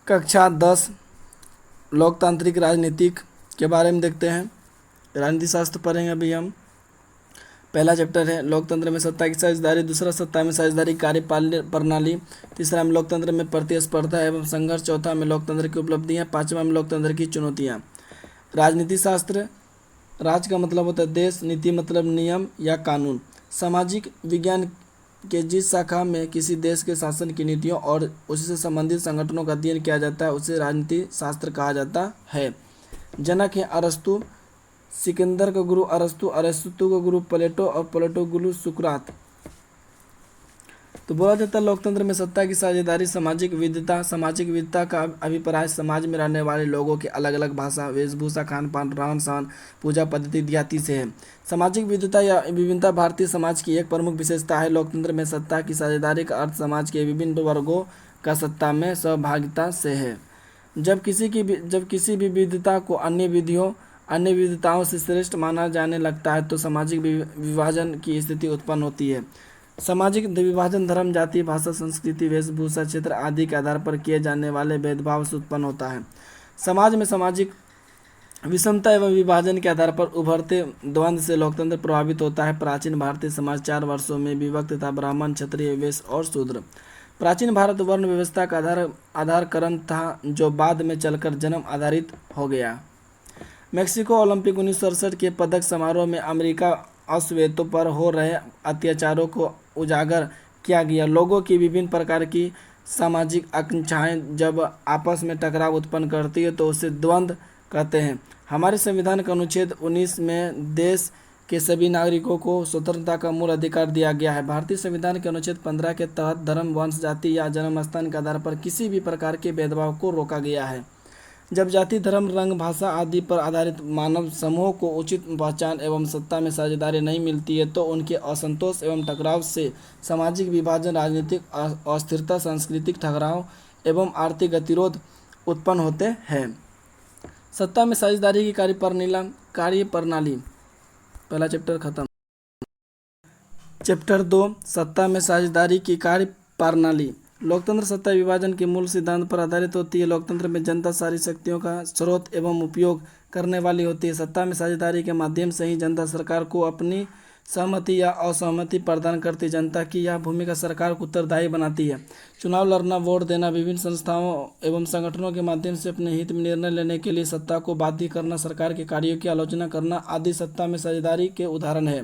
कक्षा 10 लोकतांत्रिक राजनीतिक के बारे में देखते हैं। राजनीति शास्त्र पढ़ेंगे अभी हम। पहला चैप्टर है लोकतंत्र में सत्ता की साझेदारी, दूसरा सत्ता में साझेदारी कार्यपालिक प्रणाली, तीसरा में लोकतंत्र में प्रतिस्पर्धा एवं संघर्ष, चौथा में लोकतंत्र की उपलब्धियां, पांचवा में लोकतंत्र की चुनौतियां। राजनीति शास्त्र, राज का मतलब होता है देश, नीति मतलब नियम या कानून। सामाजिक विज्ञान के जिस शाखा में किसी देश के शासन की नीतियों और उसी से संबंधित संगठनों का अध्ययन किया जाता है उसे राजनीति शास्त्र कहा जाता है। जनक है अरस्तु, सिकंदर का गुरु अरस्तु, अरस्तु का गुरु प्लेटो और प्लेटो गुरु सुकरात। तो बोला जाता है लोकतंत्र में सत्ता की साझेदारी, सामाजिक विविधता का अभिप्राय समाज में रहने वाले लोगों के अलग अलग भाषा, वेशभूषा, खान पान, रहन सहन, पूजा पद्धति इत्यादि से है। सामाजिक विविधता या विभिन्नता भारतीय समाज की एक प्रमुख विशेषता है। लोकतंत्र में सत्ता की साझेदारी का अर्थ समाज के विभिन्न वर्गों का सत्ता में सहभागिता से है। जब किसी भी विविधता को अन्य विविधताओं से श्रेष्ठ माना जाने लगता है तो सामाजिक विभाजन की स्थिति उत्पन्न होती है। सामाजिक विभाजन धर्म, जाति, भाषा, संस्कृति, वेशभूषा, क्षेत्र आदि के आधार पर किए जाने वाले भेदभाव से उत्पन्न होता है। समाज में सामाजिक विषमता एवं विभाजन के आधार पर उभरते द्वंद्व से लोकतंत्र प्रभावित होता है। प्राचीन भारतीय समाज 4 वर्षों में विभक्त था: ब्राह्मण, क्षत्रिय, वैश्य और शूद्र। प्राचीन भारत वर्ण व्यवस्था का आधार क्रम था जो बाद में चलकर जन्म आधारित हो गया। मेक्सिको ओलंपिक 1968 के पदक समारोह में अमेरिका अश्वेतों पर हो रहे अत्याचारों को उजागर किया गया। लोगों की विभिन्न प्रकार की सामाजिक आकांक्षाएं जब आपस में टकराव उत्पन्न करती है तो उसे द्वंद्व कहते हैं। हमारे संविधान का अनुच्छेद 19 में देश के सभी नागरिकों को स्वतंत्रता का मूल अधिकार दिया गया है। भारतीय संविधान के अनुच्छेद 15 के तहत धर्म, वंश, जाति या जन्म स्थान के आधार पर किसी भी प्रकार के भेदभाव को रोका गया है। जब जाति, धर्म, रंग, भाषा आदि पर आधारित मानव समूह को उचित पहचान एवं सत्ता में साझेदारी नहीं मिलती है तो उनके असंतोष एवं टकराव से सामाजिक विभाजन, राजनीतिक अस्थिरता, सांस्कृतिक टकराव एवं आर्थिक गतिरोध उत्पन्न होते हैं। सत्ता में साझेदारी की कार्यप्रणाली, पहला चैप्टर खत्म। चैप्टर 2 सत्ता में साझेदारी की कार्यप्रणाली। लोकतंत्र सत्ता विभाजन के मूल सिद्धांत पर आधारित होती है। लोकतंत्र में जनता सारी शक्तियों का स्रोत एवं उपयोग करने वाली होती है। सत्ता में साझेदारी के माध्यम से ही जनता सरकार को अपनी सहमति या असहमति प्रदान करती। जनता की यह भूमिका सरकार को उत्तरदायी बनाती है। चुनाव लड़ना, वोट देना, विभिन्न संस्थाओं एवं संगठनों के माध्यम से अपने हित में निर्णय लेने के लिए सत्ता को बाध्य करना, सरकार के कार्यों की आलोचना करना आदि सत्ता में साझेदारी के उदाहरण है।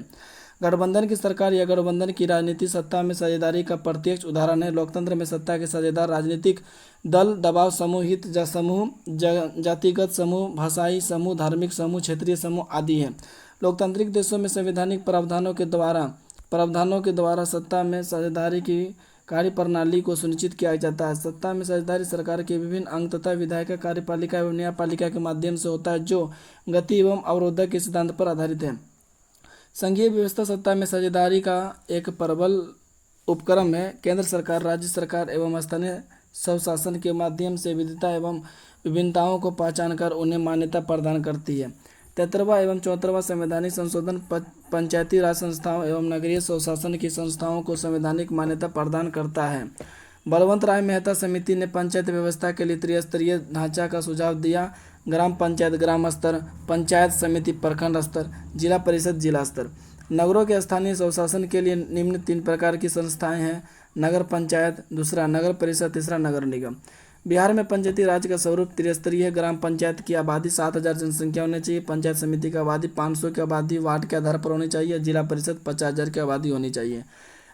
गठबंधन की सरकार या गठबंधन की राजनीति सत्ता में साझेदारी का प्रत्यक्ष उदाहरण है। लोकतंत्र में सत्ता के साझेदार राजनीतिक दल, दबाव समूह, हित समूह, जातिगत समूह, भाषाई समूह, धार्मिक समूह, क्षेत्रीय समूह आदि हैं। लोकतांत्रिक देशों में संवैधानिक प्रावधानों के द्वारा सत्ता में साझेदारी की कार्यप्रणाली को सुनिश्चित किया जाता है। सत्ता में साझेदारी सरकार के विभिन्न अंग तथा विधायिका, कार्यपालिका एवं न्यायपालिका के माध्यम से होता है जो गति एवं अवरोधक के सिद्धांत पर आधारित है। संघीय व्यवस्था सत्ता में साझेदारी का एक प्रबल उपक्रम है। केंद्र सरकार, राज्य सरकार एवं स्थानीय स्वशासन के माध्यम से विविधता एवं विभिन्नताओं को पहचान कर उन्हें मान्यता प्रदान करती है। 73वां एवं 74वां संवैधानिक संशोधन पंचायती राज संस्थाओं एवं नगरीय स्वशासन की संस्थाओं को संवैधानिक मान्यता प्रदान करता है। बलवंत राय मेहता समिति ने पंचायत व्यवस्था के लिए त्रिस्तरीय ढांचा का सुझाव दिया: ग्राम पंचायत ग्राम स्तर, पंचायत समिति प्रखंड स्तर, जिला परिषद जिला स्तर। नगरों के स्थानीय स्वशासन के लिए निम्न 3 प्रकार की संस्थाएं हैं: नगर पंचायत, दूसरा नगर परिषद, तीसरा नगर निगम। बिहार में पंचायती राज का स्वरूप त्रिस्तरीय है। ग्राम पंचायत की आबादी 7,000 जनसंख्या होनी चाहिए। पंचायत समिति की आबादी 500 की आबादी वार्ड के आधार पर होनी चाहिए। जिला परिषद 50,000 की आबादी होनी चाहिए।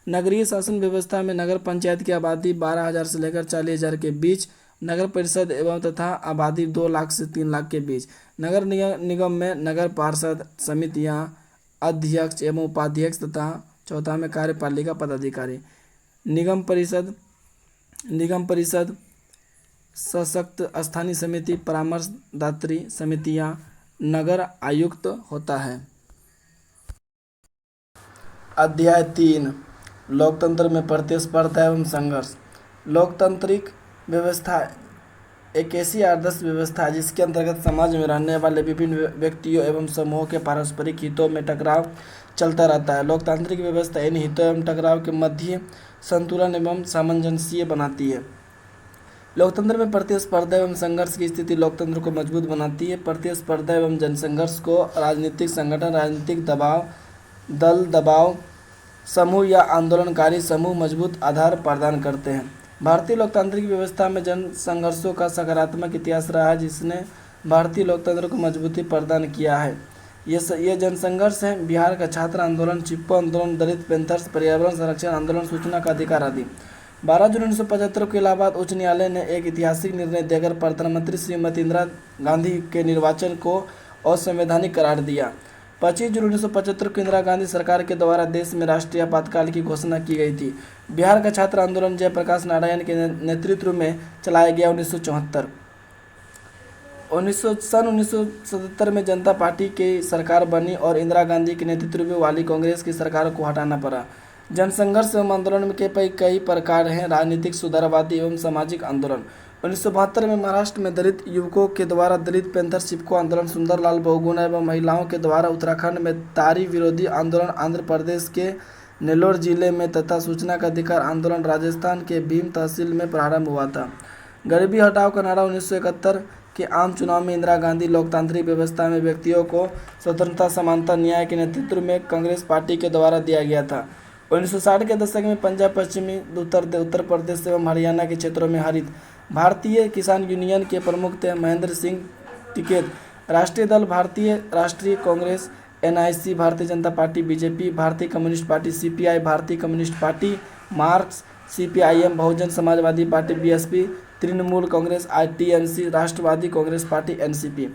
नगरीय शासन व्यवस्था में नगर पंचायत की आबादी 12,000 से लेकर 40,000 के बीच, नगर परिषद एवं तथा आबादी 2 लाख से 3 लाख के बीच। नगर निगम में नगर पार्षद, समितियां, अध्यक्ष एवं उपाध्यक्ष तथा चौथा में कार्यपालिका पदाधिकारी। निगम परिषद सशक्त स्थानीय समिति, परामर्शदात्री समितियां, नगर आयुक्त होता है। अध्याय 3 लोकतंत्र में प्रतिस्पर्धा एवं संघर्ष। लोकतांत्रिक व्यवस्था एक ऐसी आदर्श व्यवस्था है जिसके अंतर्गत समाज में रहने वाले विभिन्न व्यक्तियों एवं समूहों के पारस्परिक हितों में टकराव चलता रहता है। लोकतांत्रिक व्यवस्था इन हितों एवं टकराव के मध्य संतुलन एवं सामंजस्य बनाती है। लोकतंत्र में प्रतिस्पर्धा एवं संघर्ष की स्थिति लोकतंत्र को मजबूत बनाती है। प्रतिस्पर्धा एवं जनसंघर्ष को राजनीतिक संगठन, राजनीतिक दबाव, दल दबाव समूह या आंदोलनकारी समूह मजबूत आधार प्रदान करते हैं। भारतीय लोकतांत्रिक व्यवस्था में जन संघर्षों का सकारात्मक इतिहास रहा है, जिसने भारतीय लोकतंत्र को मजबूती प्रदान किया है। ये जनसंघर्ष हैं बिहार का छात्र आंदोलन, चिपको आंदोलन, दलित पैंथर्स, पर्यावरण संरक्षण आंदोलन, सूचना का अधिकार आदि। 12 जून 1975 को इलाहाबाद उच्च न्यायालय ने एक ऐतिहासिक निर्णय देकर प्रधानमंत्री श्रीमती इंदिरा गांधी के निर्वाचन को असंवैधानिक करार दिया। 25 जून 1975 को इंदिरा गांधी सरकार के द्वारा देश में राष्ट्रीय आपातकाल की घोषणा की गई थी। बिहार का छात्र आंदोलन जयप्रकाश नारायण के नेतृत्व में चलाया गया। 1974 सन 1977 में जनता पार्टी की सरकार बनी और इंदिरा गांधी के नेतृत्व वाली कांग्रेस की सरकार को हटाना पड़ा। जनसंघर्ष एवं आंदोलन के कई प्रकार हैं। राजनीतिक, सुधारवादी एवं सामाजिक आंदोलन। 1972 में महाराष्ट्र में दलित युवकों के द्वारा दलित पैंथर चिपको आंदोलन, सुंदरलाल बहुगुणा एवं महिलाओं के द्वारा उत्तराखंड में तारी विरोधी आंदोलन, आंध्र प्रदेश के नेल्लोर जिले में तथा सूचना का अधिकार आंदोलन राजस्थान के भीम तहसील में प्रारंभ हुआ था। गरीबी हटाओ का नारा 1971 के आम चुनाव में इंदिरा गांधी लोकतांत्रिक व्यवस्था में व्यक्तियों को स्वतंत्रता, समानता, न्याय के नेतृत्व में कांग्रेस पार्टी के द्वारा दिया गया था। 1960 के दशक में पंजाब, पश्चिमी उत्तर प्रदेश एवं हरियाणा के क्षेत्रों में हरित भारतीय किसान यूनियन के प्रमुख थे महेंद्र सिंह टिकैत। राष्ट्रीय दल भारतीय राष्ट्रीय Congress, NIC, Bharatiya Janata Party, BJP, Bharatiya Communist Party, CPI, Bharatiya Communist Party, Marx, CPIM, Bahujan Samajwadi Party, BSP, Trinamool Congress, TMC, Rashtravadi Congress Party, NCP।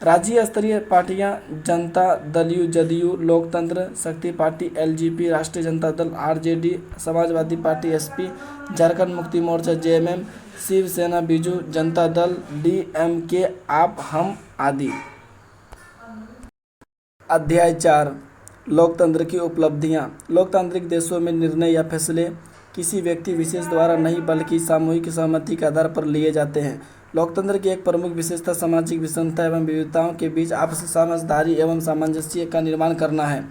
राज्य स्तरीय पार्टियां जनता दल जदयू, लोकतंत्र शक्ति पार्टी, LJP, राष्ट्रीय Janata Dal RJD, Samajwadi party SP, Jharkhand Mukti Morcha JMM, Shiv Sena, Biju Janata Dal DMK, आप हम आदि। अध्याय 4 लोकतंत्र की उपलब्धियां। लोकतांत्रिक देशों में निर्णय या फैसले किसी व्यक्ति विशेष द्वारा नहीं बल्कि सामूहिक सहमति के आधार पर लिए जाते हैं। लोकतंत्र की एक प्रमुख विशेषता सामाजिक विषमता एवं विविधताओं के बीच आपसी समझदारी एवं सामंजस्य का निर्माण करना है।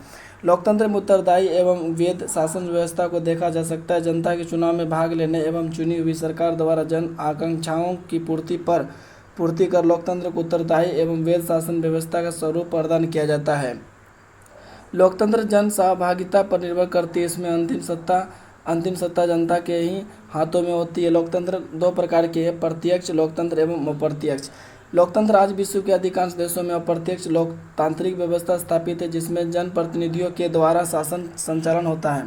लोकतंत्र में उत्तरदायी एवं वैध शासन व्यवस्था को देखा जा सकता है। जनता के चुनाव में भाग लेने एवं चुनी हुई सरकार द्वारा जन आकांक्षाओं की पूर्ति कर लोकतंत्र को उत्तरदायी एवं वैध शासन व्यवस्था का स्वरूप प्रदान किया जाता है। लोकतंत्र जन सहभागिता पर निर्भर करती है। इसमें अंतिम सत्ता जनता के ही हाथों में होती है। लोकतंत्र 2 प्रकार के हैं, प्रत्यक्ष लोकतंत्र एवं अप्रत्यक्ष लोकतंत्र। आज विश्व के अधिकांश देशों में अप्रत्यक्ष लोकतांत्रिक व्यवस्था स्थापित है, जिसमें जनप्रतिनिधियों के द्वारा शासन संचालन होता है।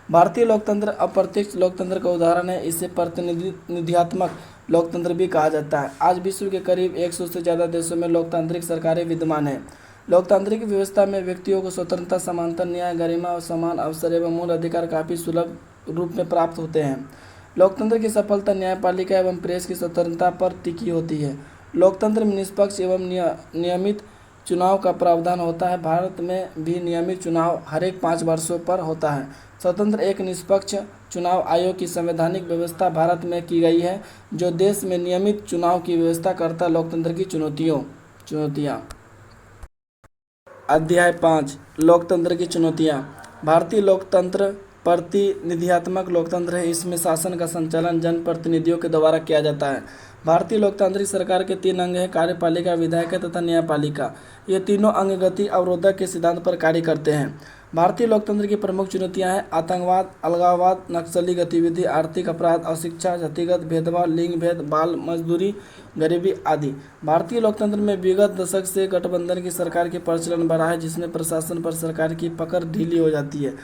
भारतीय लोकतंत्र अप्रत्यक्ष लोकतंत्र का उदाहरण है। इसे प्रतिनिधियात्मक लोकतंत्र भी कहा जाता है। आज विश्व के करीब 100 से ज़्यादा देशों में लोकतांत्रिक सरकारें विद्यमान हैं। लोकतांत्रिक व्यवस्था में व्यक्तियों को स्वतंत्रता, समानता, न्याय, गरिमा और समान अवसर एवं मूल अधिकार काफ़ी सुलभ रूप में प्राप्त होते हैं। लोकतंत्र की सफलता न्यायपालिका एवं प्रेस की स्वतंत्रता पर टिकी होती है। लोकतंत्र में निष्पक्ष एवं नियमित चुनाव का प्रावधान होता है। भारत में भी नियमित चुनाव हरेक 5 वर्षों पर होता है। स्वतंत्र एक निष्पक्ष चुनाव आयोग की संवैधानिक व्यवस्था भारत में की गई है, जो देश में नियमित चुनाव की व्यवस्था करता है। लोकतंत्र की चुनौतियाँ। अध्याय 5 लोकतंत्र की चुनौतियाँ। भारतीय लोकतंत्र प्रतिनिधियात्मक लोकतंत्र है। इसमें शासन का संचालन जनप्रतिनिधियों के द्वारा किया जाता है। भारतीय लोकतांत्रिक सरकार के 3 अंग हैं, कार्यपालिका, विधायिका तथा न्यायपालिका। ये तीनों अंग गति अवरोधक के सिद्धांत पर कार्य करते हैं। भारतीय लोकतंत्र की प्रमुख चुनौतियां हैं आतंकवाद, अलगाववाद, नक्सली गतिविधि, आर्थिक अपराध, अशिक्षा, जातिगत भेदभाव, लिंग भेद, बाल मजदूरी, गरीबी आदि। भारतीय लोकतंत्र में विगत दशक से गठबंधन की सरकार के प्रचलन बढ़ा है, जिसमें प्रशासन पर सरकार की पकड़ ढीली हो जाती है।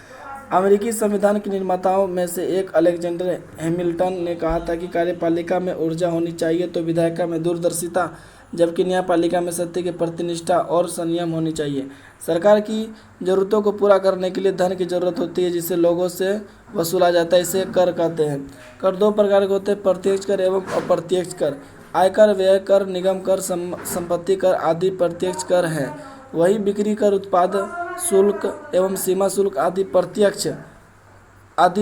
अमेरिकी संविधान के निर्माताओं में से एक अलेक्जेंडर हैमिल्टन ने कहा था कि कार्यपालिका में ऊर्जा होनी चाहिए तो विधायिका में दूरदर्शिता, जबकि न्यायपालिका में सत्य की प्रतिनिष्ठा और संयम होनी चाहिए। सरकार की जरूरतों को पूरा करने के लिए धन की जरूरत होती है, जिसे लोगों से वसूला जाता है। इसे कर कहते हैं। कर 2 प्रकार के होते हैं, प्रत्यक्ष कर एवं अप्रत्यक्ष कर। आयकर, व्यय कर, निगम कर, संपत्ति कर आदि प्रत्यक्ष कर हैं। वही बिक्री कर, उत्पाद शुल्क एवं सीमा शुल्क आदि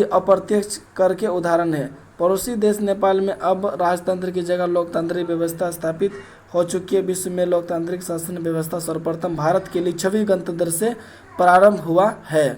अप्रत्यक्ष कर के उदाहरण है। पड़ोसी देश नेपाल में अब राजतंत्र की जगह लोकतांत्रिक व्यवस्था स्थापित हो चुकी है। विश्व में लोकतांत्रिक शासन व्यवस्था सर्वप्रथम भारत के लिए 6वीं गणतंत्र से प्रारंभ हुआ है।